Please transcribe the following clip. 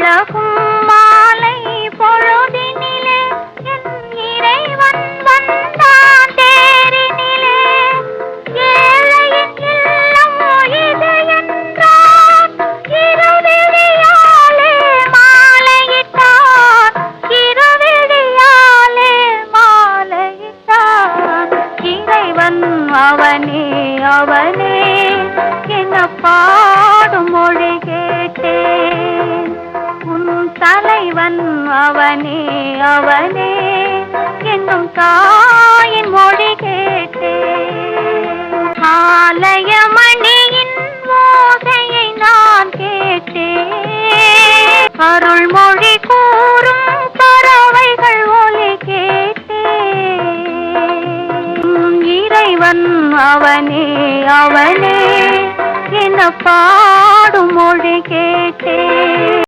அழகும் மாலை பொழுதினிலே என் இறைவன் வந்தான் தேரினிலே. ஏழையின் இல்லம் இது என்றான், இருவிழியாலே மாலையிட்டான், இருவிழியாலே மாலையிட்டான். இறைவன் அவனே அவனே என்ன பாடும் மொழி கேட்டேன். உன் தலைவன் அவனே அவனே என்னும் தாயின் மொழி கேட்டேன். ஆலய மணியின் ஓசையை நான் கேட்டேன். அருள்மொழி கூறும் பறவைகள் ஒலி கேட்டேன். இறைவன் அவனே அவனே என்ன பாடும் மொழி கேட்டேன்.